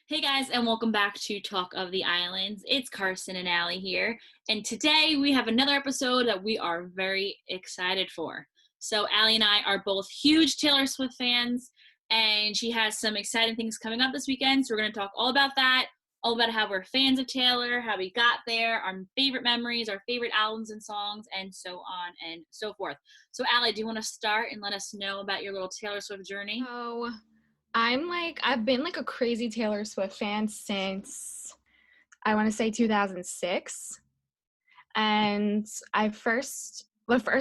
Hey guys, and welcome back to Talk of the Islands. It's Carson and Allie here, and today we have another episode that we are very excited for. So, Allie and I are both huge Taylor Swift fans, and she has some exciting things coming up this weekend. So, we're going to talk all about that, all about how we're fans of Taylor, how we got there, our favorite memories, our favorite albums and songs, and so on and so forth. So, Allie, do you want to start and let us know about your little Taylor Swift journey? So I've been like a crazy Taylor Swift fan since I want to say 2006. And the first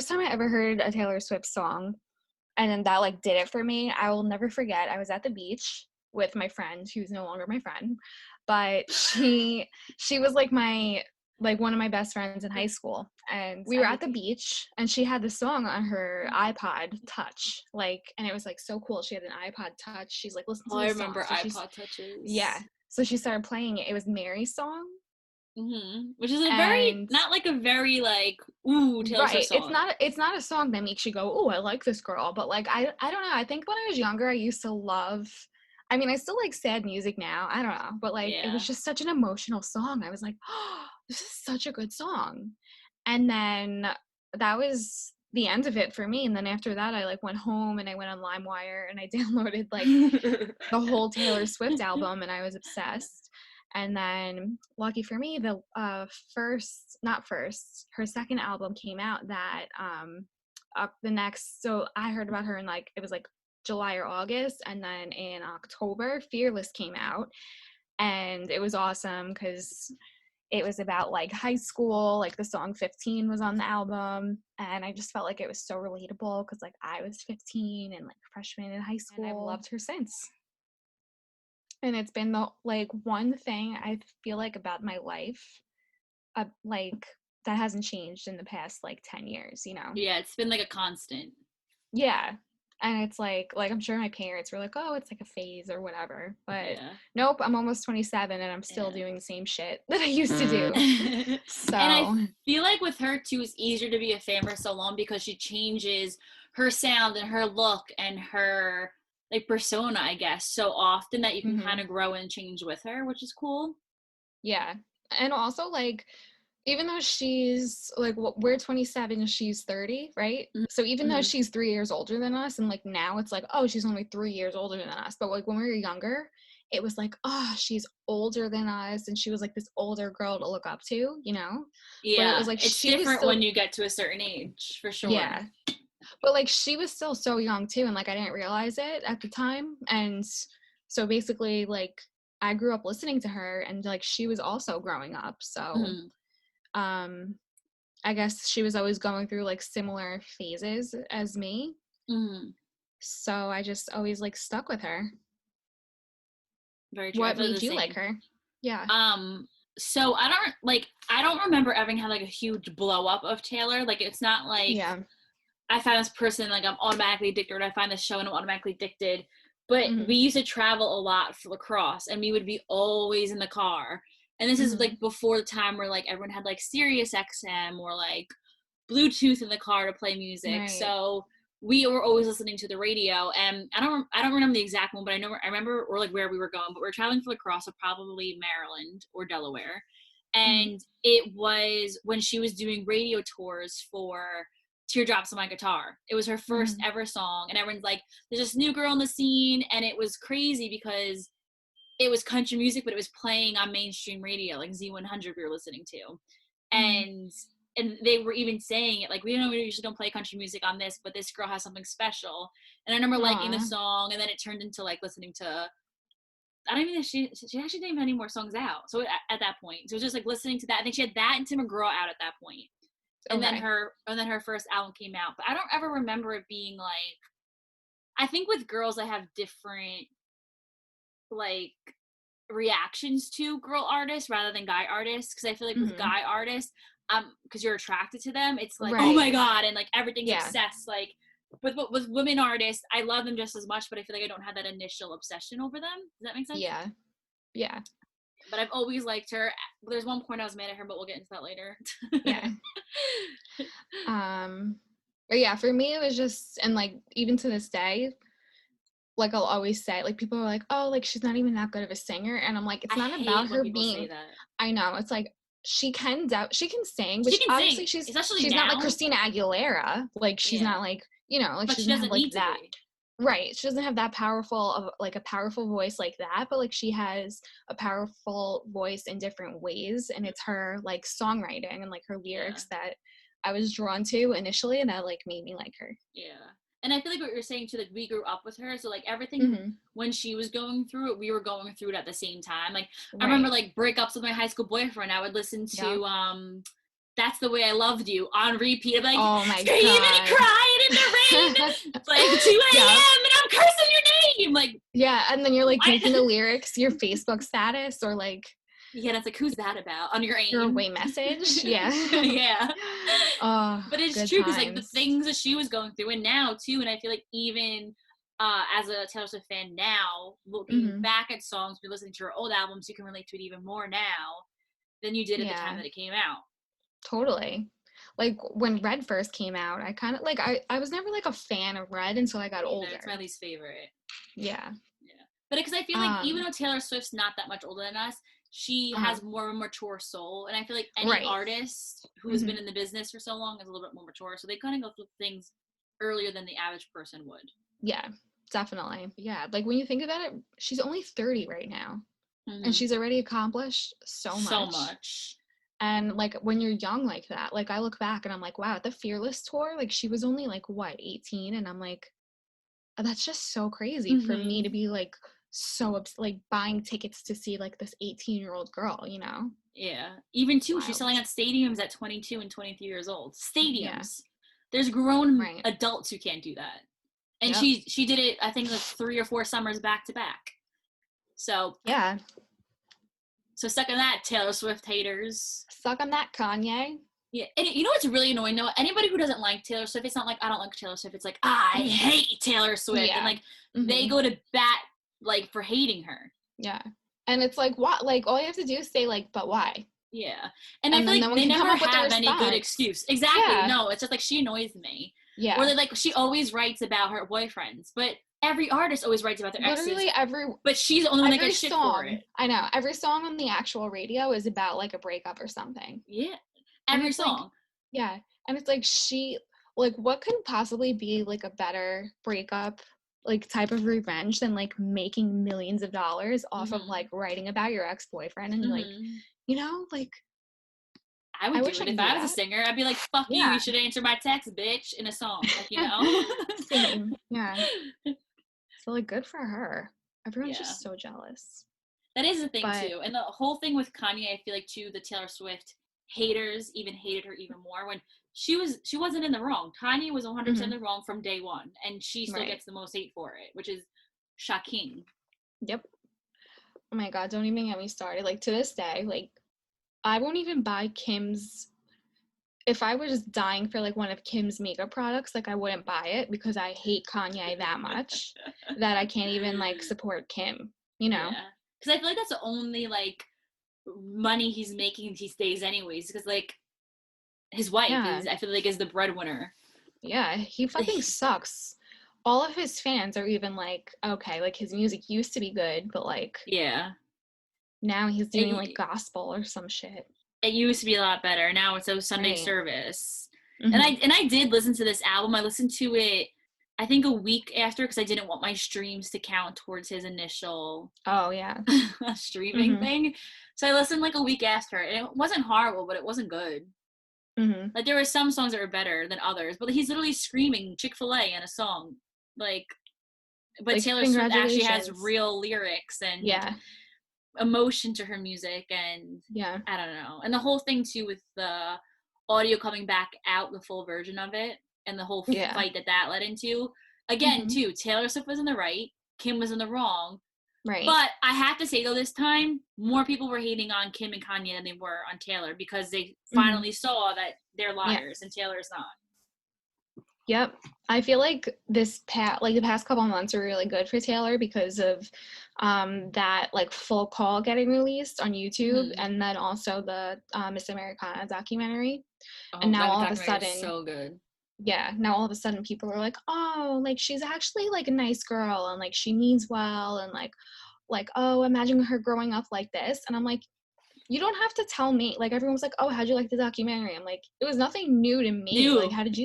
time I ever heard a Taylor Swift song, and then that like did it for me, I will never forget. I was at the beach with my friend, who's no longer my friend, but she was like one of my best friends in high school, and we were at the beach and she had the song on her iPod Touch, and it was like so cool. She had an iPod Touch. She's like, listen to Oh, I this remember song. iPod Touches. Yeah, so she started playing it. It was Mary's song. Which is And not like a very like ooh Taylor Swift right, song. it's not a song that makes you go, oh, I like this girl, but like I don't know, I think when I was younger I used to love, I mean, I still like sad music now, I don't know, but like it Yeah. was just such an emotional song. I was like, oh, this is such a good song. And then that was the end of it for me. And then after that I like went home and I went on LimeWire and I downloaded like the whole Taylor Swift album, and I was obsessed. And then, lucky for me, the her second album came out that up the next. So I heard about her in like it was like July or August, and then in October, Fearless came out, and it was awesome because it was about like high school. Like the song 15 was on the album, and I just felt like it was so relatable because like I was 15 and like freshman in high school, and I've loved her since. And it's been the like one thing I feel like about my life, like that hasn't changed in the past like 10 years, you know? Yeah, it's been like a constant. Yeah. And it's like I'm sure my parents were like, oh, it's like a phase or whatever. But Yeah. nope, I'm almost 27 and I'm still doing the same shit that I used to do. And I So feel like with her too, it's easier to be a fan for so long because she changes her sound and her look and her like persona, I guess, so often that you can kind of grow and change with her, which is cool. Yeah. And also like even though she's like we're 27, she's 30, right? So even though she's 3 years older than us, and like now it's like, oh, she's only 3 years older than us, but like when we were younger it was like, oh, she's older than us, and she was like this older girl to look up to, you know? But it Yeah, was like it's she was different still, when you get to a certain age, for sure. yeah, but like she was still so young too, and like I didn't realize it at the time. And so basically like I grew up listening to her, and like she was also growing up, so um I guess she was always going through like similar phases as me. So I just always like stuck with her. Very true. I What feel made the you same. like her? Yeah. So I don't remember ever having like a huge blow up of Taylor. Like it's not like Yeah. I find this person like I'm automatically addicted, or I find this show and I'm automatically addicted. But Mm-hmm. we used to travel a lot for lacrosse, and we would be always in the car. And this is like before the time where like everyone had like Sirius XM or like Bluetooth in the car to play music. Right. So we were always listening to the radio, and I don't remember the exact one, but I remember or like where we were going. But we were traveling for lacrosse, so probably Maryland or Delaware, and it was when she was doing radio tours for Teardrops on My Guitar. It was her first ever song, and everyone's like, "There's this new girl in the scene," and it was crazy because it was country music, but it was playing on mainstream radio, like Z100 we were listening to, and they were even saying it like, we don't usually don't play country music on this, but this girl has something special. And I remember liking the song, and then it turned into like listening to, I don't even think she actually didn't have any more songs out. So at that point, so it was just like listening to that. I think she had that and Tim McGraw out at that point. And then her first album came out. But I don't ever remember it being like, I think with girls I have different like reactions to girl artists rather than guy artists, because I feel like with guy artists, because you're attracted to them, it's like, oh my god, and like everything's obsessed. Like with women artists, I love them just as much, but I feel like I don't have that initial obsession over them. Does that make sense? Yeah. But I've always liked her. There's one point I was mad at her, but we'll get into that later. Yeah. But yeah, for me it was just, and like even to this day, like I'll always say, like people are like, oh, like she's not even that good of a singer, and I'm like, it's I not about hate when her people say being. that. I know, it's like she can sing, She which can obviously sing, especially she's not like now. Christina Aguilera, like she's Yeah, not like, like but she she doesn't have doesn't like need to that. be. Right, she doesn't have that powerful of like a powerful voice like that, but like she has a powerful voice in different ways, and it's her like songwriting and like her Yeah. lyrics that I was drawn to initially, and that like made me like her. Yeah. And I feel like what you're saying too, like we grew up with her, so like everything Hmm. when she was going through it, we were going through it at the same time. Like I remember Right. like breakups with my high school boyfriend. I would listen Yep. to That's the Way I Loved You on repeat. I'd be like Oh my screaming and god. crying in the rain. It's like 2 Yep. a.m. and I'm cursing your name. Like Yeah, and then you're like what? making the lyrics your Facebook status or like Yeah, that's like who's that about? On your your aim. away message. Yeah. Yeah. Oh, But it's good true because like the times. things that she was going through and now too, and I feel like even as a Taylor Swift fan now, looking Hmm. back at songs, we're listening to her old albums, you can relate to it even more now than you did at the time Yeah, that it came out. totally. Like when Red first came out, I kind of like I was never like a fan of Red until I got Me either. It's older. my least favorite. Yeah. Yeah. But because I feel like even Um, though Taylor Swift's not that much older than us, she uh-huh. has more of a mature soul. And I feel like any Right. artist who has Hmm. been in the business for so long is a little bit more mature. So they kind of go through things earlier than the average person would. Yeah, definitely. Yeah, like when you think about it, she's only 30 right now, and Mm-hmm. she's already accomplished so So much. much. And like when you're young like that, like I look back and I'm like, wow, at the Fearless tour, like she was only like what, 18, and I'm like, that's just so crazy for me to Mm-hmm. be like like buying tickets to see like this 18-year-old girl, you know? Yeah. Even It's too, she's wild. selling at stadiums at 22 and 23 years old. Yeah, Stadiums. There's grown right. adults who can't do that. And Yep. she did it, I think, like 3 or 4 summers back to back. So Yeah. suck on that, Taylor Swift haters. Suck on that, Kanye. Yeah, and you know what's really annoying though? Anybody who doesn't like Taylor Swift, it's not like I don't like Taylor Swift. It's like I Hmm. hate Taylor Swift, and Yeah. like they Hmm. go to bat like for hating her. Yeah. And it's like, what? Like, all you have to do is say, like, but why? Yeah, and I And feel then like no one they can come never up with a have any good response. excuse. Exactly. Yeah. No, it's just like she annoys me, or Yeah. they like she always writes about her boyfriends, but every artist always writes about their exes, Literally but she's the only one that every gets shit for song, it. I know, every song on the actual radio is about like a breakup or something. Yeah, And every it's like, song. yeah. And it's like like what could possibly be like a better breakup like type of revenge than like making millions of dollars off of Mhm. like writing about your ex-boyfriend and like, Mhm. like I would I do wish I it if could do I was a that. singer. I'd be like, "Fuck you! Yeah. You should answer my text, bitch," in a song, like you know. Same. Yeah. So like good for her. Everyone's Yeah, just so jealous. that is the thing But too, and the whole thing with Kanye, I feel like too, the Taylor Swift haters even hated her even more when she wasn't in the wrong. Kanye was 100% mhm, in the wrong from day one, and she still right. gets the most hate for it, which is shocking. Yep. Oh my god, don't even get me started. Like to this day, like I won't even buy Kim's if I was dying for like one of Kim's makeup products, like I wouldn't buy it because I hate Kanye that much that I can't even like support Kim, you know? Yeah, because I feel like that's the only like money he's making these days, anyways. Because like his wife Yeah. is, I feel like, is the breadwinner. Yeah, he fucking sucks. All of his fans are even like, okay, like his music used to be good, but like Yeah, now he's doing like it, gospel or some shit. it used to be a lot better. Now it's a Sunday Right. service. And Hmm. I did listen to this album. I listened to it I think a week after because I didn't want my streams to count towards his initial Oh yeah. streaming Hmm. thing. So I listened like a week after, and it wasn't horrible, but it wasn't good. Hmm. Like there were some songs that were better than others, but he's literally screaming Chick-fil-A in a song. Like but Like Taylor Swift actually has congratulations. real lyrics and Yeah. emotion to her music, and Yeah. I don't know. And the whole thing too with the audio coming back out, the full version of it, and the whole Yeah. fight that led into. Again, Hmm. too, Taylor Swift was in the right, Kim was in the wrong. Right. But I have to say though, this time more people were hating on Kim and Kanye than they were on Taylor because they Hmm. finally saw that they're Yeah. liars and Taylor's not. Yep. I feel like the past couple of months are really good for Taylor because of that like full call getting released on YouTube, Mm-hmm. and then also the Miss Americana documentary. Oh, And now that all of a documentary is sudden, so good. yeah, now all of a sudden people are like, oh, like she's actually like a nice girl and like she means well and like oh, imagine her growing up like this. And I'm like, you don't have to tell me. Like everyone was like, oh, how'd you like the documentary? I'm like, it was nothing new to me. Like New. how did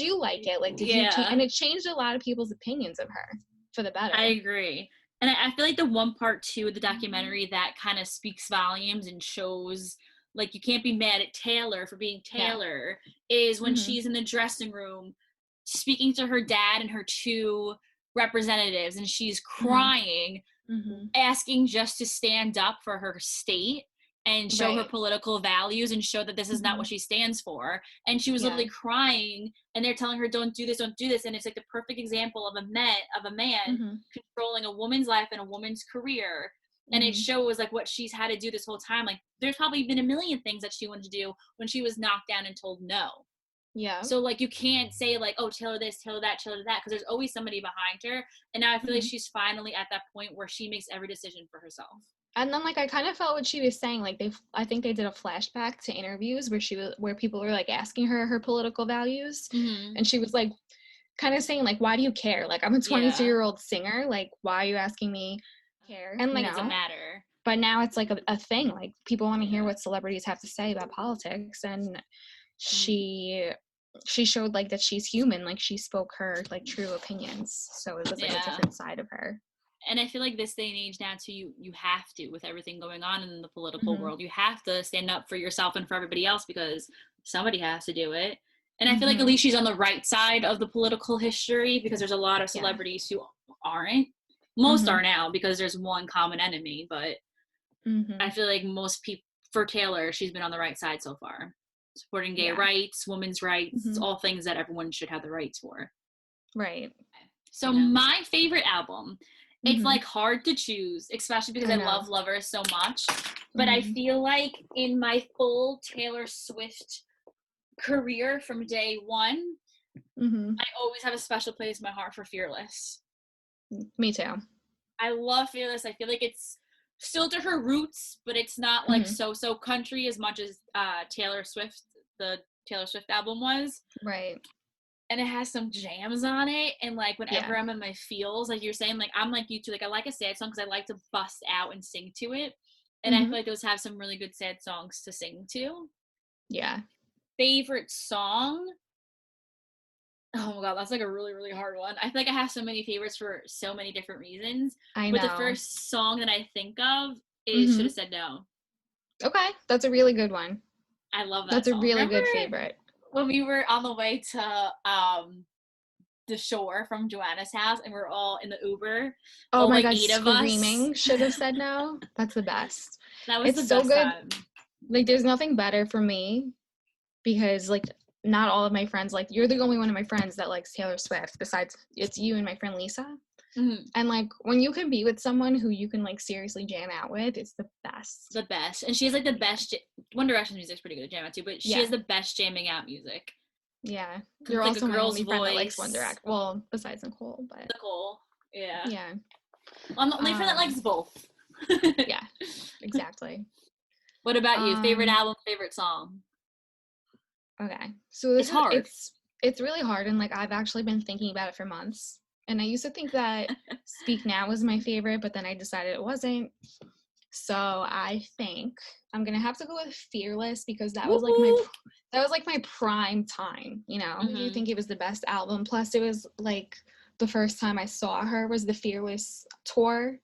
you like it? Like did you change? Yeah. And it changed a lot of people's opinions of her for the better. I agree. And I feel like the one part too of the documentary that kind of speaks volumes and shows like you can't be mad at Taylor for being Yeah. Taylor is when Mm-hmm. she's in the dressing room speaking to her dad and her two representatives and she's Mm-hmm. crying, Mm-hmm. asking just to stand up for her state and show her Right. political values and show that this is not Mm-hmm. what she stands for. And she was Yeah. literally crying and they're telling her, don't do this, don't do this. And it's like the perfect example of a man Mm-hmm. controlling a woman's life and a woman's career. And it Mm-hmm. shows like what she's had to do this whole time. Like there's probably been a million things that she wanted to do when she was knocked down and told no. Yeah. So like you can't say like, oh, Taylor this, Taylor that, Taylor that, because there's always somebody behind her. And now I feel like Mm-hmm. she's finally at that point where she makes every decision for herself. And then like I kind of felt what she was saying. Like I think they did a flashback to interviews where people were like asking her political values, Mm-hmm. and she was like kind of saying like, why do you care? Like I'm a 22-year-old singer. Like why are you asking me? Care and It like doesn't matter. But now it's like a thing. Like people want to hear what celebrities have to say about politics, and she showed like that she's human. Like she spoke her like true opinions. So it was like a different side of her. And I feel like this day and age now too, you have to, with everything going on in the political world, you have to stand up for yourself and for everybody else because somebody has to do it. And I feel like at least she's on the right side of the political history because there's a lot of celebrities who aren't. Most are now because there's one common enemy, but I feel like most people, for Taylor, she's been on the right side so far. Supporting gay rights, women's rights, all things that everyone should have the rights for. Right. So my favorite album, it's like hard to choose, especially because I love Lovers so much. But I feel like in my full Taylor Swift career from day one, I always have a special place in my heart for Fearless. Me too. I love Fearless. I feel like it's still to her roots, but it's not like so country as much as Taylor Swift, the Taylor Swift album was. Right. And it has some jams on it, and like whenever I'm in my feels, like you're saying, like I'm like you too, like I like a sad song because I like to bust out and sing to it, and I feel like those have some really good sad songs to sing to. Yeah. Favorite song? Oh my god, that's like a really, really hard one. I feel like I have so many favorites for so many different reasons. I but know. the first song that I think of is Should Have Said No. Okay, that's a really good one. I love that That's song. A really good favorite. When we were on the way to the shore from Joanna's house and we're all in the Uber. Oh my god, 8 screaming Should Have Said No. That's the best. That was it's the so best good. time. Like there's nothing better for me because like not all of my friends, like you're the only one of my friends that likes Taylor Swift besides it's you and my friend Lisa. And like when you can be with someone who you can like seriously jam out with, it's the best. The best. And she has like the best One Direction's music's pretty good to jam out to, but she has the best jamming out music. Yeah. You're like also a my girl's only voice. friend that likes One Direction. Well, besides Nicole, but Nicole. Yeah. Yeah. I'm the only friend that likes both. Yeah. Exactly. What about you? Favorite album, favorite song? Okay. So this it's hard. It's really hard, and like I've actually been thinking about it for months. And I used to think that Speak Now was my favorite, but then I decided it wasn't. So I think I'm gonna have to go with Fearless because that was like my prime time. You know, you think it was the best album. Plus, it was like the first time I saw her was the Fearless tour.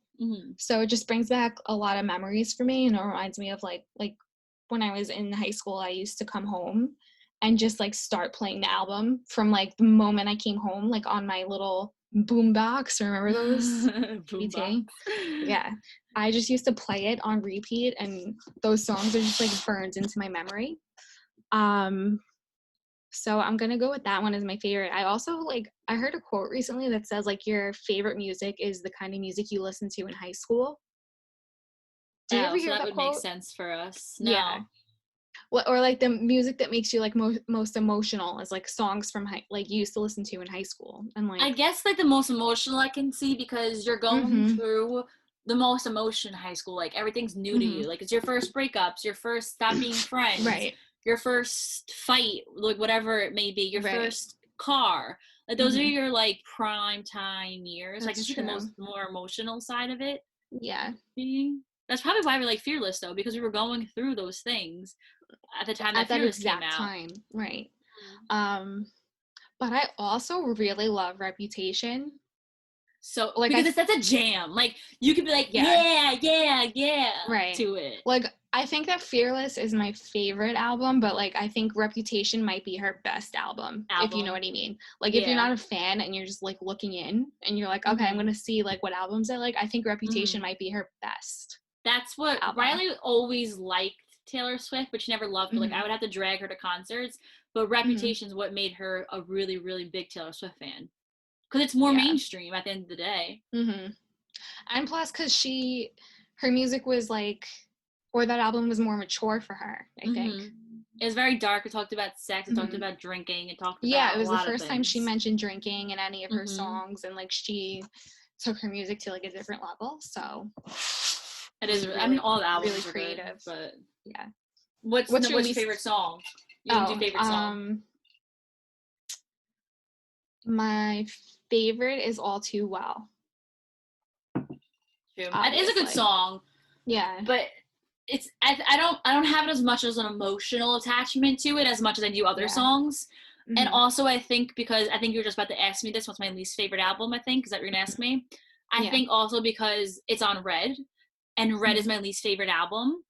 So it just brings back a lot of memories for me, and it reminds me of like when I was in high school, I used to come home and just like start playing the album from like the moment I came home, like on my little boombox. Remember those? BT? Yeah. I just used to play it on repeat, and those songs are just like burned into my memory. So I'm gonna go with that one as my favorite. I also I heard a quote recently that says like your favorite music is the kind of music you listen to in high school. Did you ever hear that that would quote? Make sense for us. No. Yeah. Or like the music that makes you like most emotional is like songs from like you used to listen to in high school. And like I guess like the most emotional I can see because you're going through the most emotion in high school. Like everything's new to you. Like it's your first breakups, your first stop being friends, right, your first fight, like whatever it may be, your first Car. Like those are your like prime time years. Like That's I see true. the more emotional side of it. Yeah. That's probably why we like Fearless though, because we were going through those things at the time that At that Fearless came exact out. time, right. But I also really love Reputation. So Like because that's a jam. Like you could be like, yeah, right. to it. Like I think that Fearless is my favorite album, but like I think Reputation might be her best album, if you know what I mean. Like if you're not a fan and you're just like looking in and you're like, okay, I'm gonna see like what albums I like, I think Reputation might be her best. That's what album. Riley always liked Taylor Swift, but she never loved her. Like I would have to drag her to concerts, but Reputation's what made her a really, really big Taylor Swift fan. Because it's more mainstream at the end of the day. And plus because her music was like, or that album was more mature for her, I think. It was very dark. It talked about sex. It talked about drinking. It talked about it was a lot the first of time she things. mentioned drinking in any of her songs, and like she took her music to like a different level. So it is. Really, I mean, all the albums really are creative, good, but yeah. What's your favorite song? You do favorite song? My favorite is All Too Well. True. That is a good song. Yeah. But it's I don't have it as much as an emotional attachment to it as much as I do other songs. And also I think because I think you were just about to ask me this, what's my least favorite album, I think, is that you're gonna ask me. I think also because it's on Red, and Red is my least favorite album.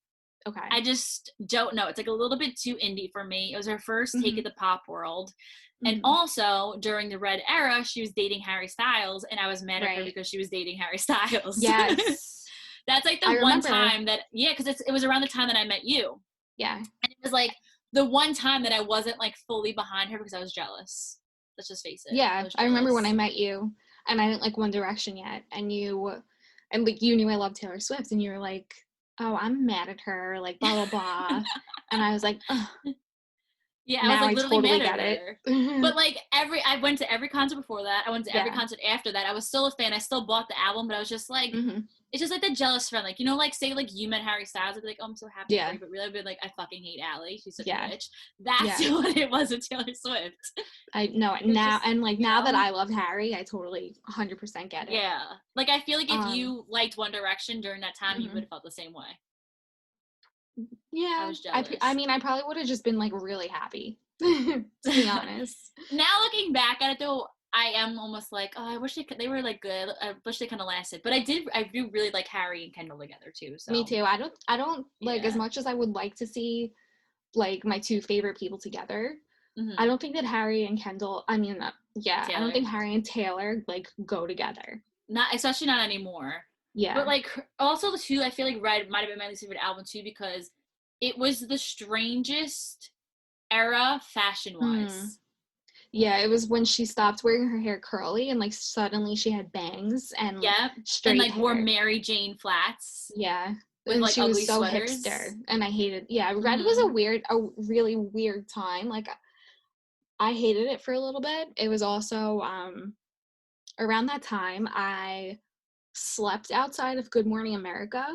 Okay. I just don't know. It's like a little bit too indie for me. It was her first take at the pop world. And also, during the Red era, she was dating Harry Styles, and I was mad at her because she was dating Harry Styles. Yes. That's like the one time that, because it was around the time that I met you. Yeah. And it was like the one time that I wasn't like fully behind her because I was jealous. Let's just face it. Yeah. I remember when I met you, and I didn't like One Direction yet, and like you knew I loved Taylor Swift, and you were like, oh, I'm mad at her, like blah blah blah. And I was like, ugh. Yeah, I was like literally totally mad at her. But like I went to every concert before that. I went to every concert after that. I was still a fan. I still bought the album, but I was just like, it's just like the jealous friend. Like, you know, like say like you met Harry Styles, I'd be like, oh, I'm so happy for you, but really I'd be like, I fucking hate Allie. She's such a bitch. That's what it was with Taylor Swift. I know now, just, and like now that I love Harry, I totally 100% get it. Yeah, like I feel like if you liked One Direction during that time, you would have felt the same way. Yeah, I was jealous. I mean, I probably would have just been like really happy, to be honest. Now looking back at it though, I am almost like, oh, I wish they were like good. I wish they kind of lasted. But I do really like Harry and Kendall together too. So me too. I don't like as much as I would like to see like my two favorite people together. I don't think that Harry and Kendall. I mean, I don't think Harry and Taylor like go together. Not especially not anymore. Yeah. But like also the two, I feel like Red might have been my least favorite album too because it was the strangest era fashion wise. Yeah, it was when she stopped wearing her hair curly and like suddenly she had bangs and straight and like hair. Wore Mary Jane flats. Yeah. With and like she ugly was so sweaters. hipster and I hated Red was a really weird time. Like I hated it for a little bit. It was also around that time I slept outside of Good Morning America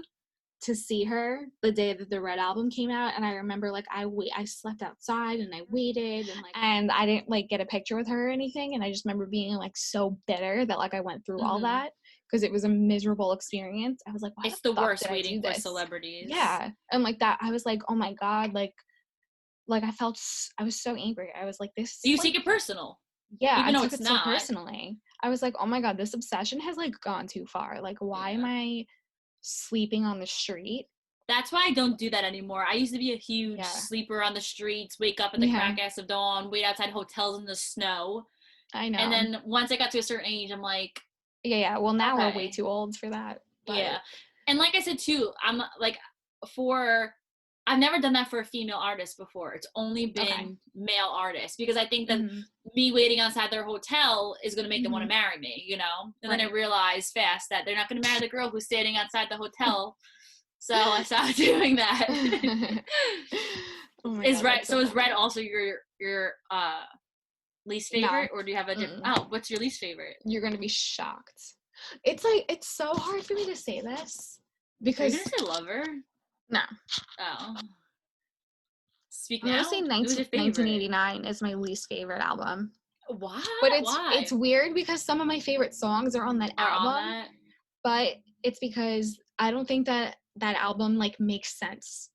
to see her the day that the Red album came out, and I remember like I slept outside and I waited and I didn't like get a picture with her or anything, and I just remember being like so bitter that like I went through all that because it was a miserable experience. I was like, why it's the worst waiting for celebrities. Yeah, and like that I was like, oh my god, like I was so angry. I was like, this. You take it personal. Yeah, even though it's not. So personally, I was like, oh my god, this obsession has like gone too far. Like, why am I sleeping on the street? That's why I don't do that anymore. I used to be a huge sleeper on the streets, wake up at the crack ass of dawn, wait outside hotels in the snow. I know. And then once I got to a certain age, I'm like, yeah. Well, now we're way too old for that. But. Yeah, and like I said too, I'm like I've never done that for a female artist before. It's only been male artists because I think that me waiting outside their hotel is going to make them want to marry me, you know? And then I realized fast that they're not going to marry the girl who's standing outside the hotel. So I stopped doing that. Is Red also your least favorite? Or do you have a different what's your least favorite? You're going to be shocked. It's like it's so hard for me to say this because you're going to say Lover? No. Oh. I'm going to say 1989 is my least favorite album. Why? But Why? it's weird because some of my favorite songs are on that Are album, on that? but it's because I don't think that album like makes sense.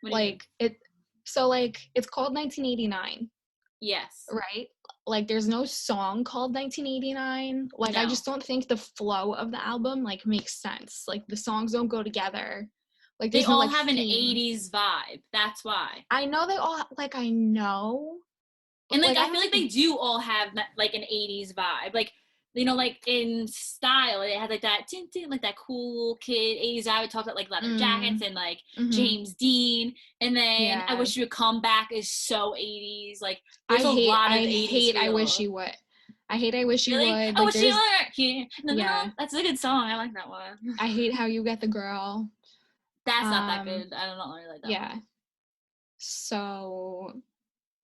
What do you mean? Like it's called 1989, Yes. right? Like there's no song called 1989. Like I No. just don't think the flow of the album like makes sense. Like the songs don't go together. Like They there's no all like have an theme. 80s vibe. That's why. I know they all like I know, And but like like I I feel don't like think they do all have like an 80s vibe. Like like in style, it has like that like that cool kid 80s vibe. It talks about like leather jackets and like mm-hmm. James Dean. And then I Yeah. Wish You Would Come Back is so 80s. Like there's a lot of 80s I Wish feel. You Would. I hate I Wish You Really? Would. I Like wish you there's were here. No, no, no. yeah. That's a good song. I like that one. I hate How You Get the Girl. That's not that good. I don't really like that Yeah. one. So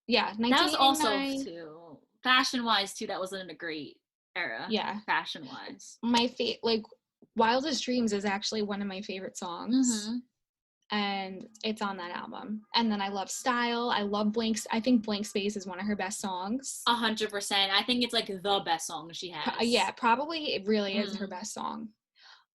yeah, That was also 1989. too fashion wise too. That wasn't a great era. Yeah. Fashion wise. My like Wildest Dreams is actually one of my favorite songs. Mm-hmm. And it's on that album. And then I love Style. I love Blanks. I think Blank Space is one of her best songs. 100%. I think it's like the best song she has. Yeah, probably it really is her best song.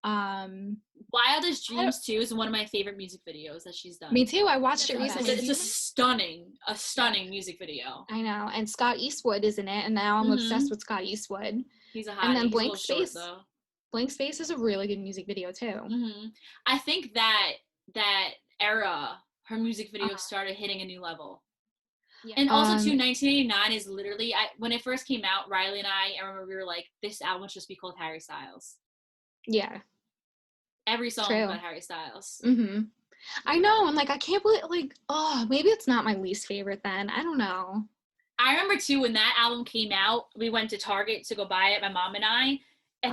Wildest Dreams too is one of my favorite music videos that she's done. Me too. I watched it recently. It's a stunning music video. I know. And Scott Eastwood is in it, and now I'm obsessed with Scott Eastwood. He's a hottie. And then He's Blank Space. Short, though. Blank Space is a really good music video too. I think that era, her music videos started hitting a new level. Yeah. And also too, 1989 is literally when it first came out, Riley and I remember we were like, this album should just be called Harry Styles. Yeah. Every song about Harry Styles. I know, and like I can't believe maybe it's not my least favorite then. I don't know. I remember too when that album came out, we went to Target to go buy it, my mom and I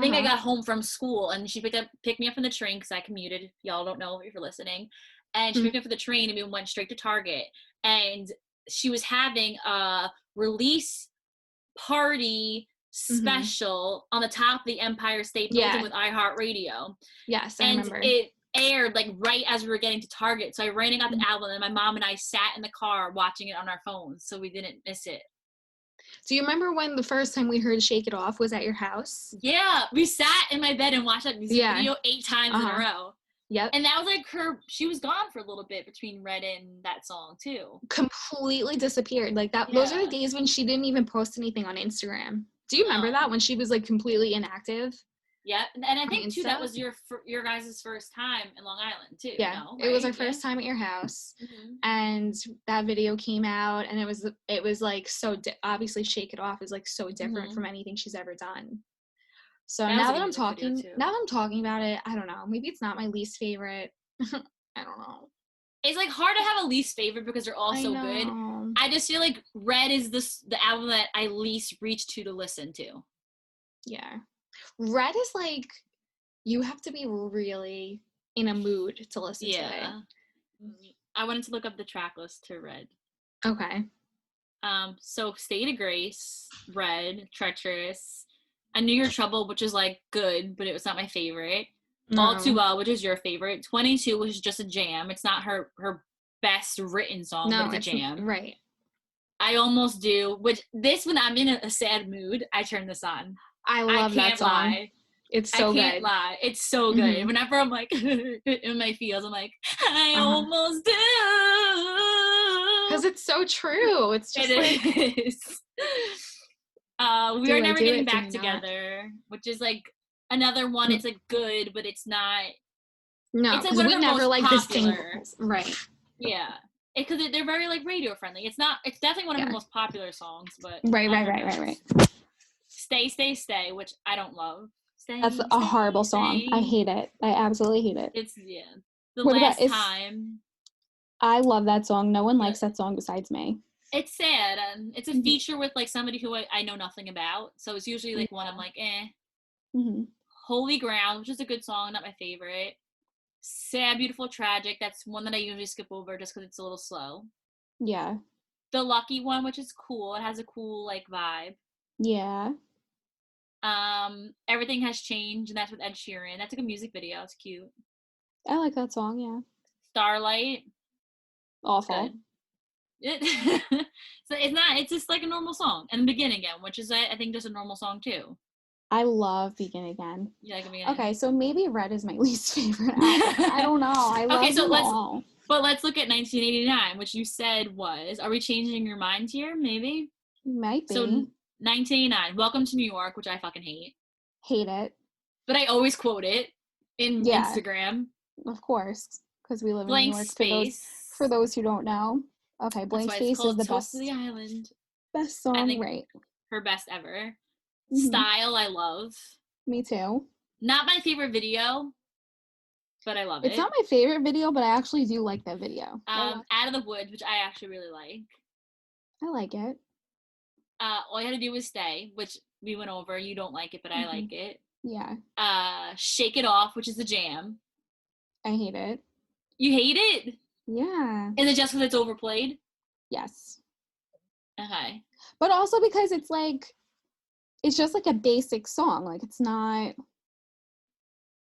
think I got home from school and she picked me up from the train because I commuted. Y'all don't know if you're listening. And she picked me up for the train and we went straight to Target. And she was having a release party special on the top of the Empire State Building with iHeartRadio. Yes, I remember. And it aired like right as we were getting to Target. So I ran and got the album and my mom and I sat in the car watching it on our phones so we didn't miss it. Do you remember when the first time we heard Shake It Off was at your house? Yeah, we sat in my bed and watched that music video 8 times in a row. Yep. And that was like she was gone for a little bit between Red and that song too. Completely disappeared. Like that. Those are the days when she didn't even post anything on Instagram. Do you remember that when she was like completely inactive? Yeah, and I think too that was your guys' first time in Long Island too. Yeah, no, right? It was our first time at your house, and that video came out, and it was like so obviously Shake It Off is like so different from anything she's ever done. So now that I'm talking about it, I don't know. Maybe it's not my least favorite. I don't know. It's like hard to have a least favorite because they're all so good. I just feel like Red is the album that I least reach to listen to. Yeah. Red is like, you have to be really in a mood to listen to it. I wanted to look up the track list to Red. Okay. So State of Grace, Red, Treacherous, I Knew Your Trouble, which is like good, but it was not my favorite. No. All Too Well, which is your favorite. 22, which is just a jam. It's not her best written song, but it's a jam. Right. I Almost Do, which when I'm in a sad mood, I turn this on. I love that song. Lie. It's so good. I can't lie. It's so good. Whenever I'm like in my feels, I'm like, I almost do. Because it's so true. It's just it is. We Are Never Getting Back Together, which is like another one. It's like good, but it's not. No, it's like one of her never like popular. The singles. Right. Yeah. Because they're very like radio friendly. It's definitely one of her most popular songs, but right. Stay, Stay, Stay, which I don't love. That's a horrible song. I hate it. I absolutely hate it. It's The Last Time. I love that song. No one likes that song besides me. It's sad, and it's a feature with like somebody who I know nothing about. So it's usually like one I'm like, Holy Ground, which is a good song, not my favorite. Sad, Beautiful, Tragic. That's one that I usually skip over just because it's a little slow. Yeah. The Lucky One, which is cool. It has a cool like vibe. Yeah. Everything Has Changed, and that's with Ed Sheeran. That's like a music video. It's cute. I like that song. Yeah. Starlight. Awful. Good. So it's not. It's just like a normal song, and Begin Again, which is I think just a normal song too. I love Begin Again. You like Begin Okay, Again? so maybe Red is my least favorite album. I don't know. I Okay, love so them all. let's look at 1989, which you said was. Are we changing your minds here? Maybe. Might So be. 1989, Welcome to New York, which I fucking hate, Hate it. but I always quote it in Yeah, Instagram. of course, because we live in New Blank York. Space. For those who don't know. Okay, That's Blank why it's Space is called the Toast to the best Island. I song, think right? her best ever. Mm-hmm. Style, I love. Me too. Not my favorite video, but I love It's it. not my favorite video, but I actually do like that video. Out of the Woods, which I actually really like. I like it. All you had to do was stay, which we went over. You don't like it, but I like it. Yeah. Shake It Off, which is the jam. I hate it. You hate it? Yeah. Is it just because it's overplayed? Yes. Okay. But also because it's like, it's just like a basic song. Like it's not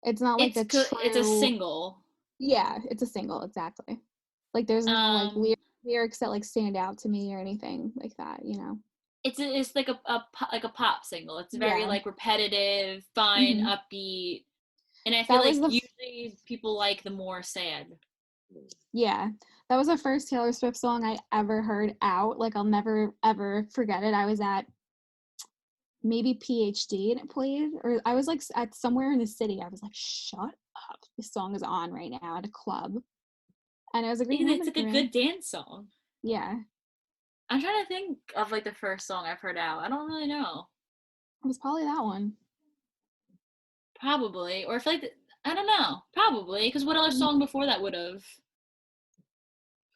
like it's a single. Yeah, it's a single, exactly. Like there's no like lyrics that like stand out to me or anything like that, you know. It's like a pop single. It's very like repetitive, fun, upbeat, and I feel like usually people like the more sad. Yeah, that was the first Taylor Swift song I ever heard out. Like I'll never ever forget it. I was at maybe PhD and it played, or I was like at somewhere in the city. I was like, shut up, this song is on right now at a club, and it was a great moment. It's like a good dance song. Yeah, I'm trying to think of like the first song I've heard out. I don't really know. it was probably that one. Probably, or if like I don't know. Probably, because what other song before that would have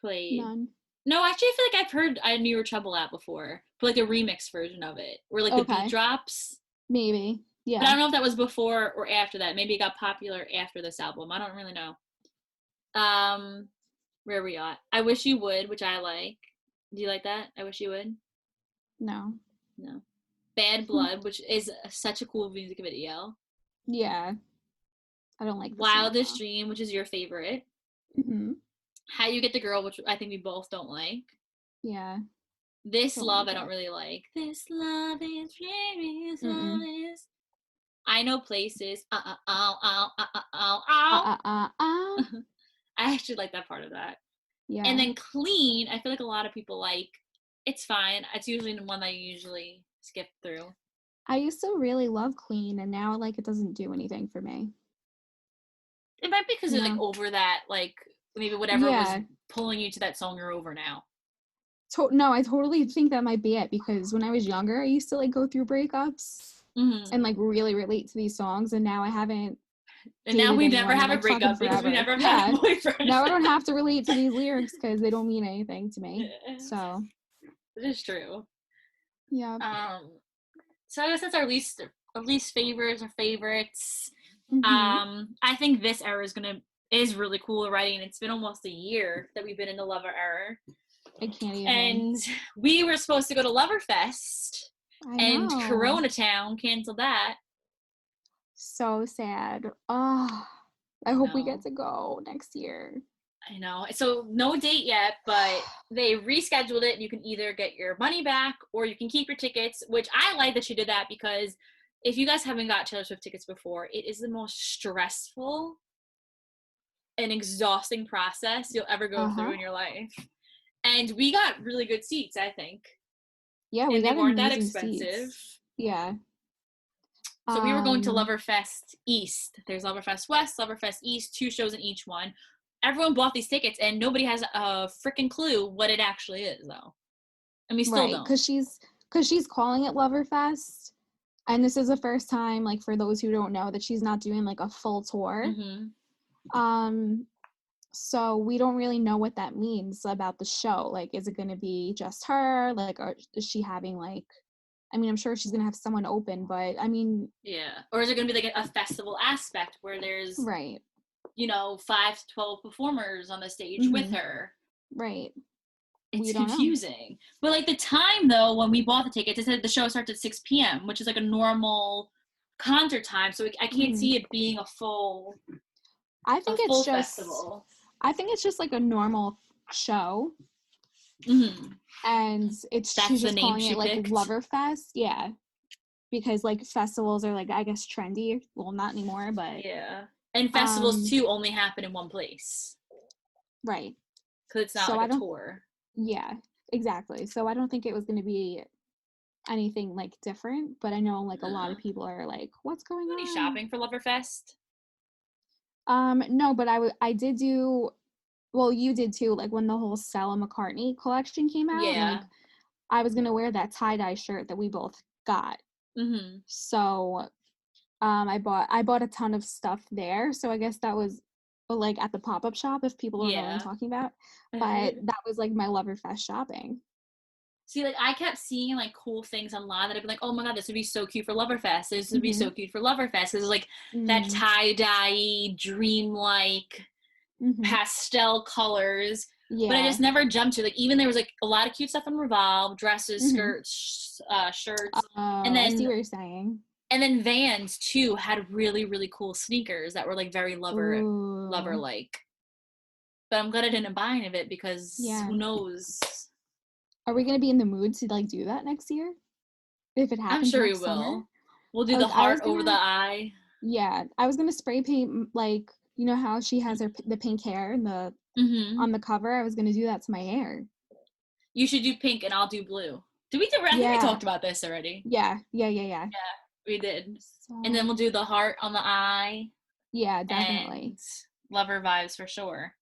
played? None. No, actually, I feel like I've heard "I Knew You Were Trouble" out before, but like a remix version of it, where like the beat drops. Maybe, yeah. But I don't know if that was before or after that. Maybe it got popular after this album. I don't really know. Where are we at? I Wish You Would, which I like. Do you like that? I Wish You Would. No. Bad Blood, which is such a cool music video. Yeah. I don't like Wildest Dream, which is your favorite. Mm-hmm. How You Get the Girl, which I think we both don't like. Yeah. This Love, I don't really like. This love is serious. Love is. I Know Places. I actually like that part of that. Yeah. And then Clean, I feel like a lot of people like. It's fine. It's usually the one that you usually skip through. I used to really love Clean, and now like it doesn't do anything for me. It might be because you're like over that, like maybe whatever was pulling you to that song you're over now. No, I totally think that might be it, because when I was younger, I used to like go through breakups and like really relate to these songs, and now I haven't. And now we never have a breakup because we never had a boyfriend. Now I don't have to relate to these lyrics because they don't mean anything to me. So it is true. Yeah. So I guess that's our least favorites or favorites. I think this era is really cool already, and it's been almost a year that we've been in the Lover era. I can't even. And we were supposed to go to Loverfest, and Corona Town canceled that. So sad. Oh, I hope we get to go next year. I know. So no date yet, but they rescheduled it. You can either get your money back or you can keep your tickets, which I like that you did that, because if you guys haven't got Taylor Swift tickets before, it is the most stressful and exhausting process you'll ever go through in your life. And we got really good seats, I think. Yeah, and they weren't that expensive. Seats. Yeah. So we were going to Loverfest East. There's Loverfest West, Loverfest East, 2 shows in each one. Everyone bought these tickets, and nobody has a freaking clue what it actually is, though. And we still don't. Because she's calling it Loverfest, and this is the first time, like, for those who don't know, that she's not doing like a full tour. So we don't really know what that means about the show. Like, is it going to be just her? Like, or is she having like? I mean, I'm sure she's going to have someone open, but I mean... Yeah. Or is it going to be like a festival aspect where there's... Right. 5 to 12 performers on the stage with her. Right. It's confusing. But like the time, though, when we bought the tickets, it said the show starts at 6 p.m., which is like a normal concert time. So I can't see it being a full... I think it's just... festival. I think it's just like a normal show. And she's That's the just name calling she it like picked. Loverfest. Yeah. Because like festivals are like, I guess, trendy. Well, not anymore, but Yeah. And festivals too only happen in one place. Right. Because it's not So like I a don't, tour. yeah, exactly. So I don't think it was going to be anything like different, but I know like a lot of people are like, what's going Any on? shopping for Loverfest? No, but I did do, well, you did too, like when the whole Stella McCartney collection came out, like Yeah. I was gonna wear that tie-dye shirt that we both got. So I bought a ton of stuff there. So I guess that was like at the pop-up shop, if people don't know what I'm Yeah. talking about. But that was like my Loverfest shopping. See, like I kept seeing like cool things online that I'd be like, oh my god, this would be so cute for Loverfest. This would be Mm-hmm. so cute for Loverfest. It's like that Mm. tie-dye, dreamlike Mm-hmm. pastel colors. But I Yeah. just never jumped to like even there was like a lot of cute stuff on Revolve, dresses, Mm-hmm. skirts, shirts, and Oh, I see then what you're saying. Vans too had really really cool sneakers that were like very lover Ooh. like. But I'm glad I didn't buy any of it because Yeah. who knows? Are we gonna be in the mood to like do that next year? If it I'm happens sure we next summer? will. We'll do the Like I heart was over the gonna, eye. yeah, I was gonna spray paint like you know how she has the pink hair and the Mm-hmm. on the cover. I was gonna do that to my hair. You should do pink and I'll do blue. Did we do? I think we Yeah. talked about this already. Yeah. Yeah, we did. And then So we'll do the heart on the eye yeah, definitely. and lover vibes for sure.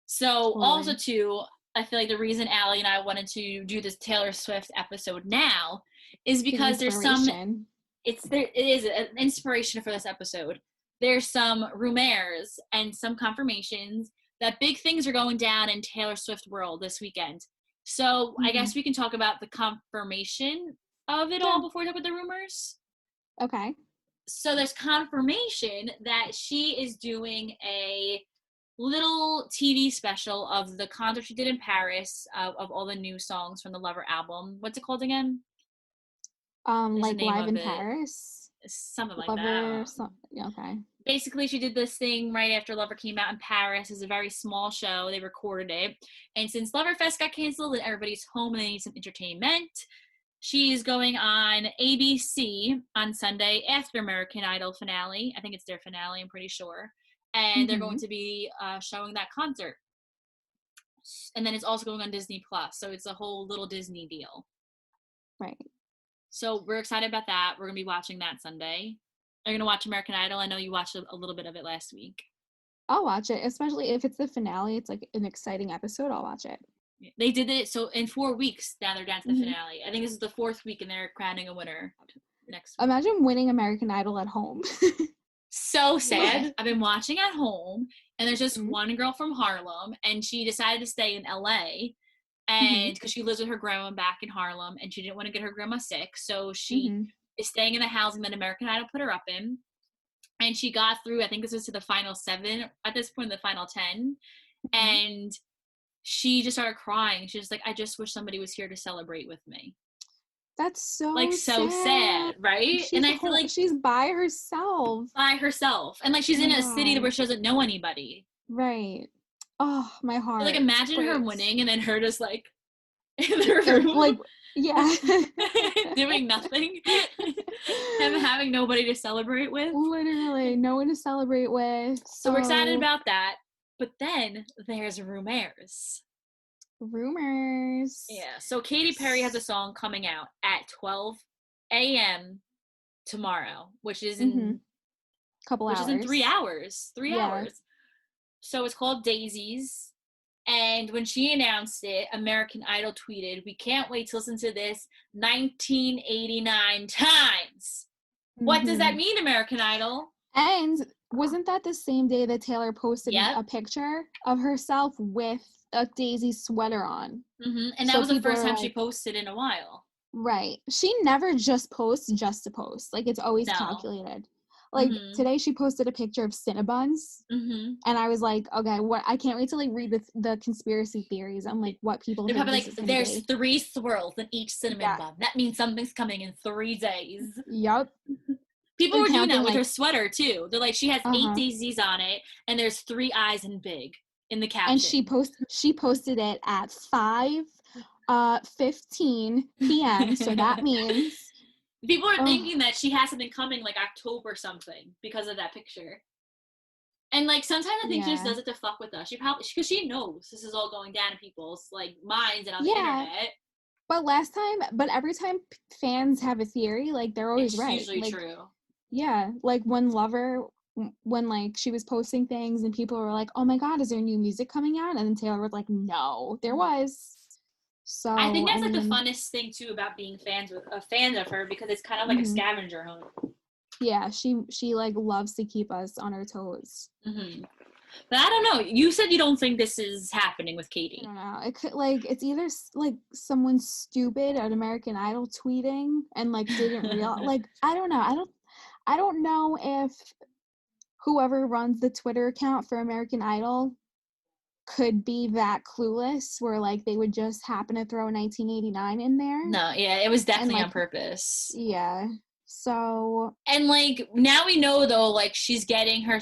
So also Totally. too, I feel like the reason Allie and I wanted to do this Taylor Swift episode now is Give because there's some inspiration. it is an inspiration for this episode. There's some rumors and some confirmations that big things are going down in Taylor Swift world this weekend. So I Mm-hmm. guess we can talk about the confirmation of it Yeah. all before we talk about the rumors. Okay. So there's confirmation that she is doing a little TV special of the concert she did in Paris of all the new songs from the Lover album. What's it called again? There's a Like name live of in it. Paris, Something like Lover. that. Okay. Basically, she did this thing right after Lover came out in Paris. It's a very small show. They recorded it. And since Loverfest got canceled and everybody's home and they need some entertainment, she's going on ABC on Sunday after American Idol finale. I think it's their finale, I'm pretty sure. And they're going Mm-hmm. to be showing that concert. And then it's also going on Disney Plus. So it's a whole little Disney deal. Right. So we're excited about that. We're going to be watching that Sunday. Are you going to watch American Idol? I know you watched a little bit of it last week. I'll watch it, especially if it's the finale. It's like an exciting episode. I'll watch it. They did it so in 4 weeks. Now they're down to the Mm-hmm. finale. I think this is the 4th week, and they're crowning a winner next week. Imagine winning American Idol at home. So sad. I've been watching at home, and there's just Mm-hmm. one girl from Harlem, and she decided to stay in LA, and because she lives with her grandma back in Harlem, and she didn't want to get her grandma sick, so she Mm-hmm. is staying in the housing that American Idol put her up in. And she got through, I think this was to the final 7 at this point, the final 10. Mm-hmm. And she just started crying. She's just like, I just wish somebody was here to celebrate with me. That's so Like, so sad, right? She's and I feel like she's by herself. by herself. And like, she's Oh in my a city God. where she doesn't know anybody. Right. Oh, my heart. But like, imagine her breaks. winning and then her just like in the room. Like, yeah. doing nothing. And having nobody to celebrate with. Literally, no one to celebrate with. So we're excited about that. But then there's rumors. Rumors. Yeah. So Katy Perry has a song coming out at 12 a.m. tomorrow, which is in Couple which is in 3 hours. hours. 3 Yeah. hours. So it's called Daisies. And when she announced it, American Idol tweeted, "We can't wait to listen to this 1989 times." What does that mean, American Idol? And wasn't that the same day that Taylor posted Yep. a picture of herself with a Daisy sweater on? Mm-hmm. And that was the first time she posted in a while. Right. She never just posts just to post. Like, it's always calculated. Like, today she posted a picture of Cinnabons. And I was like, okay, what? I can't wait to, like, read the conspiracy theories on, like, what people They're think probably this like, is gonna there's be. 3 swirls in each cinnamon bun. That means something's coming in 3 days. Yup. People were doing that with her sweater, too. They're like, she has 8 daisies on it, and there's 3 eyes in big. in the caption. And she posted it at 5:15 p.m. So that means people are thinking that she has something coming like October something because of that picture. And like sometimes I think she just does it to fuck with us. She probably because she knows this is all going down in people's like minds and on the internet. But every time fans have a theory, like they're always right. It's usually like, true. Yeah, like when like she was posting things and people were like, "Oh my God, is there new music coming out?" And then Taylor was like, "No, there was." So I think that's like the funnest thing too about being fans of her because it's kind of like a scavenger hunt. Yeah, she like loves to keep us on our toes. But I don't know. You said you don't think this is happening with Katie. I don't know. It could it's either like someone stupid at American Idol tweeting and like didn't realize. Like I don't know. I don't know if whoever runs the Twitter account for American Idol could be that clueless where like they would just happen to throw 1989 in there. No, yeah, it was definitely on purpose. Yeah. So and like now we know though like she's getting her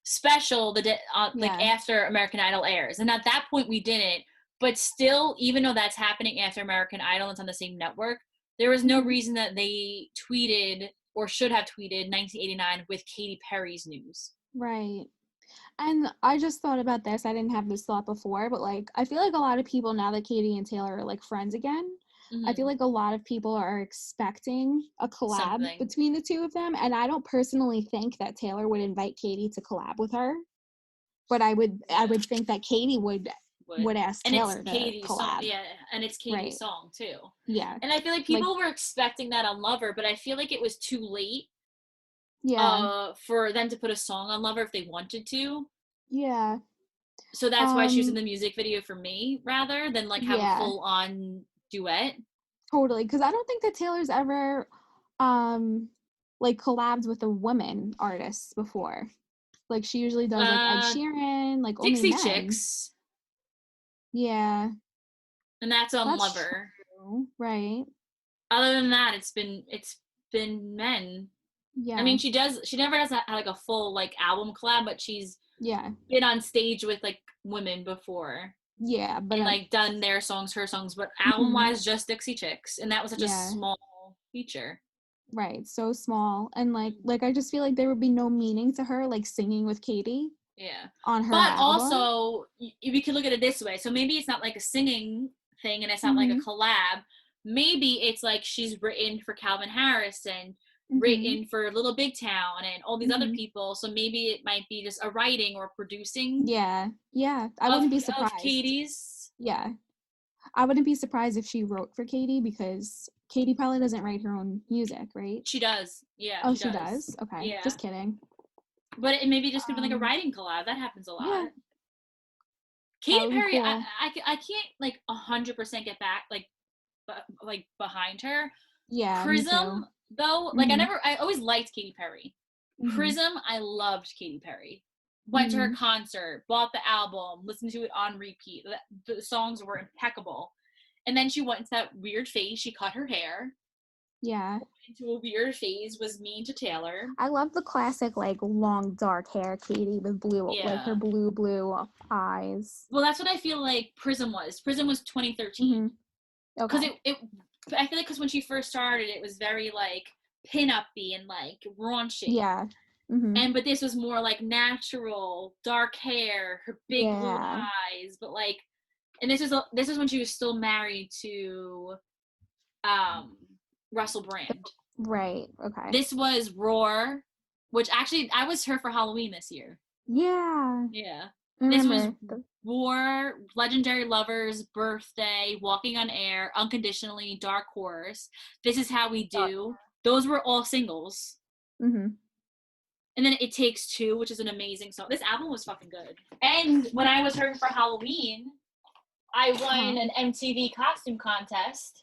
special like after American Idol airs, and at that point we didn't, but still even though that's happening after American Idol, it's on the same network, there was no reason that they tweeted or should have tweeted 1989 with Katy Perry's news. Right. And I just thought about this. I didn't have this thought before, but like I feel like a lot of people, now that Katie and Taylor are like friends again, I feel like a lot of people are expecting a collab between the two of them. And I don't personally think that Taylor would invite Katie to collab with her, but I would think that Katie would ask Taylor to collab. Song, and it's Katie's song too. Yeah. And I feel like people were expecting that on Lover, but I feel like it was too late. For them to put a song on Lover if they wanted to. Yeah. So that's why she was in the music video for me rather than like have a full on duet. Totally, because I don't think that Taylor's ever like collabed with a woman artist before. Like she usually does like Ed Sheeran, like Dixie only men. Chicks. Yeah. And that's on Lover. True. Right. Other than that, it's been men. Yeah. I mean, she never does like a full like album collab, but she's been on stage with like women before. Yeah, but and like done their songs, her songs, but album wise, just Dixie Chicks, and that was such a small feature. Right, so small, and like I just feel like there would be no meaning to her like singing with Katie. Yeah, on her. But album. Also, we could look at it this way. So maybe it's not like a singing thing, and it's not like a collab. Maybe it's like she's written for Calvin Harris and written for Little Big Town and all these other people, so maybe it might be just a writing or producing I wouldn't be surprised of Katie's. I wouldn't be surprised if she wrote for Katie, because Katie probably doesn't write her own music, right? She does. She does? Okay, just kidding. But it maybe just could be like a writing collab. That happens a lot. Katy Perry, cool. I can't like 100% get back like behind her. Prism though, like I always liked Katy Perry. Prism, I loved Katy Perry. Went to her concert, bought the album, listened to it on repeat. The songs were impeccable. And then she went into that weird phase. She cut her hair. Yeah. Into a weird phase, was mean to Taylor. I love the classic like long dark hair Katie with blue, like her blue eyes. Well, that's what I feel like Prism was. Prism was 2013. Because I feel like because when she first started, it was very like pin-up-y and like raunchy. Yeah. But this was more like natural, dark hair, her big blue eyes, but like, and this is when she was still married to Russell Brand. Right. Okay. This was Roar, which actually I was her for Halloween this year. Yeah. Yeah. This was War, Legendary Lovers, Birthday, Walking on Air, Unconditionally, Dark Horse, This Is How We Do. Those were all singles. And then It Takes Two, which is an amazing song. This album was fucking good. And when I was her for Halloween, I won an MTV costume contest.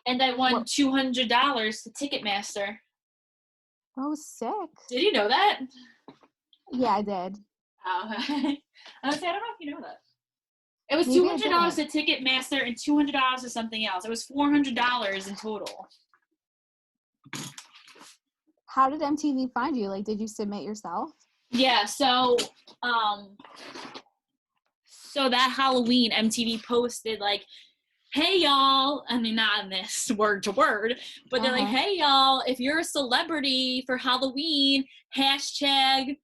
And I won $200 to Ticketmaster. Oh, sick. Did you know that? Yeah, I did. Oh, I don't know if you know that. It was $200 to Ticketmaster and $200 to something else. It was $400 in total. How did MTV find you? Like, did you submit yourself? Yeah, so So that Halloween, MTV posted like, hey y'all, I mean not in this word to word, but they're like, hey y'all, if you're a celebrity for Halloween, hashtag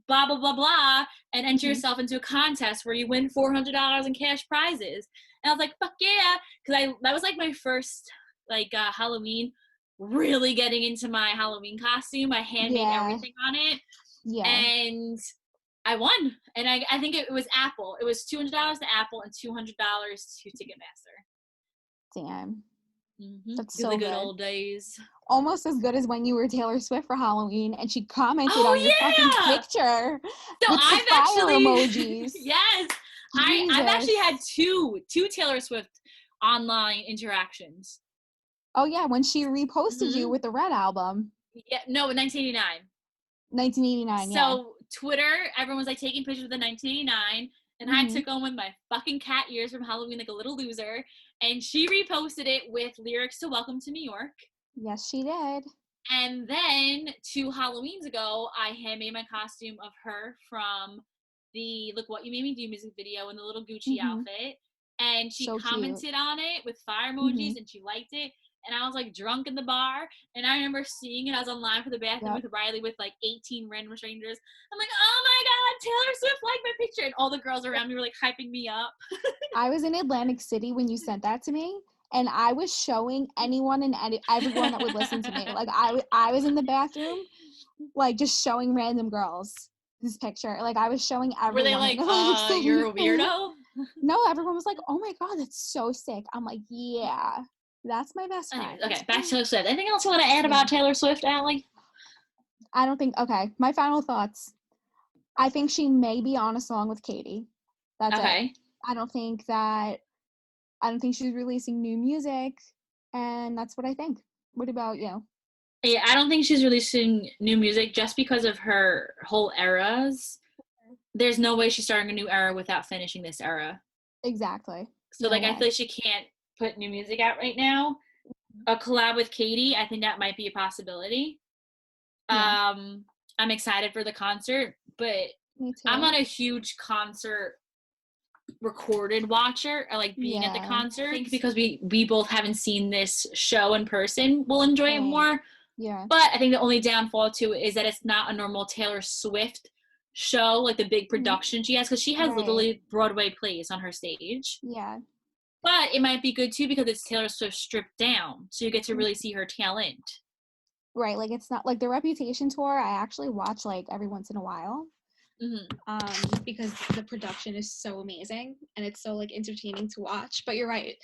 blah blah blah blah, and enter yourself into a contest where you win $400 in cash prizes. And I was like, fuck yeah, because that was like my first like Halloween, really getting into my Halloween costume. I handmade everything on it, and I won. And I think it was Apple. It was $200 to Apple and $200 to Ticketmaster. Damn. That's so the good old days. Almost as good as when you were Taylor Swift for Halloween and she commented on your fucking picture so with I've the fire actually, emojis. Yes. I've actually had two Taylor Swift online interactions. Oh yeah, when she reposted you with the Red album. Yeah, no, 1989. 1989, yeah. So Twitter, everyone was like taking pictures of the 1989, and I took on with my fucking cat ears from Halloween like a little loser, and she reposted it with lyrics to Welcome to New York. Yes, she did. And then 2 Halloweens ago, I handmade my costume of her from the Look What You Made Me Do music video in the little Gucci outfit. And she commented on it with fire emojis, and she liked it. And I was like drunk in the bar, and I remember seeing it. I was online for the bathroom with Riley with like 18 random strangers. I'm like, oh my God, Taylor Swift liked my picture. And all the girls around me were like hyping me up. I was in Atlantic City when you sent that to me, and I was showing anyone and everyone that would listen to me. Like I was in the bathroom, like just showing random girls this picture. Like I was showing everyone. Were they like, you're a weirdo? No, everyone was like, oh my God, that's so sick. I'm like, yeah. That's my best friend. Okay, back to Taylor Swift. Anything else you want to add about Taylor Swift, Allie? I don't think, my final thoughts. I think she may be on a song with Katie. That's it. I don't think she's releasing new music, and that's what I think. What about you? Yeah, I don't think she's releasing new music just because of her whole eras. There's no way she's starting a new era without finishing this era. Exactly. So, I feel like she can't put new music out right now. A collab with Katie, I think that might be a possibility. I'm excited for the concert, but I'm not a huge concert recorded watcher. I like being at the concert. I think because we both haven't seen this show in person, we'll enjoy it more. Yeah. But I think the only downfall to it is that it's not a normal Taylor Swift show, like the big production she has, because she has literally Broadway plays on her stage. Yeah. But it might be good too because it's Taylor Swift stripped down, so you get to really see her talent. Right, like it's not like the Reputation tour. I actually watch like every once in a while, because the production is so amazing and it's so like entertaining to watch. But you're right,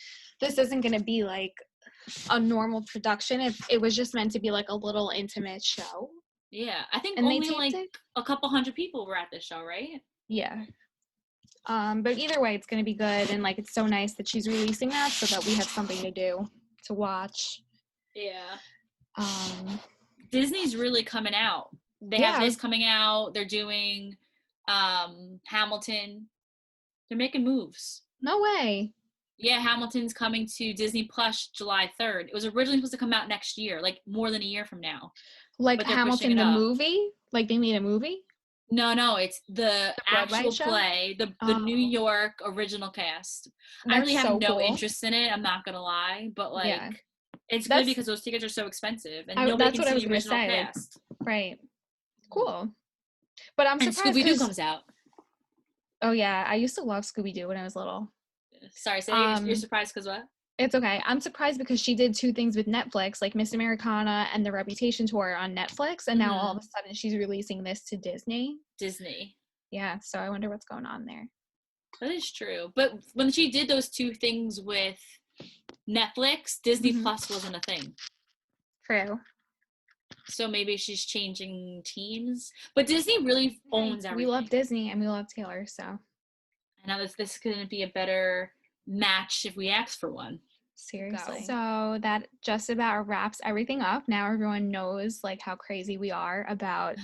this isn't gonna be like a normal production. It was just meant to be like a little intimate show. Yeah, I think only like a couple hundred people were at this show, right? Yeah. But either way, it's going to be good, and like it's so nice that she's releasing that so that we have something to watch. Yeah. Disney's really coming out. They have this coming out. They're doing Hamilton. They're making moves. No way. Yeah, Hamilton's coming to Disney Plus July 3rd. It was originally supposed to come out next year, like more than a year from now. Like Hamilton the movie? Like they made a movie? No, it's the actual play, the New York original cast. I really have no interest in it, I'm not gonna lie, but like it's good because those tickets are so expensive and nobody can see the original cast. Right. Cool. But I'm surprised Scooby-Doo comes out. Oh yeah, I used to love Scooby-Doo when I was little. Sorry, you're surprised because what? It's okay. I'm surprised because she did 2 things with Netflix, like Miss Americana and the Reputation tour on Netflix, and now all of a sudden she's releasing this to Disney. Yeah, so I wonder what's going on there. That is true. But when she did those 2 things with Netflix, Disney Plus wasn't a thing. True. So maybe she's changing teams. But Disney really owns everything. We love Disney and we love Taylor, so. I know this is going to be a better match if we ask for one. Seriously. So that just about wraps everything up. Now everyone knows like how crazy we are about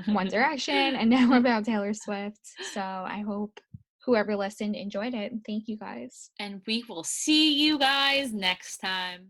One Direction and now about Taylor Swift. So I hope whoever listened enjoyed it. And thank you guys. And we will see you guys next time.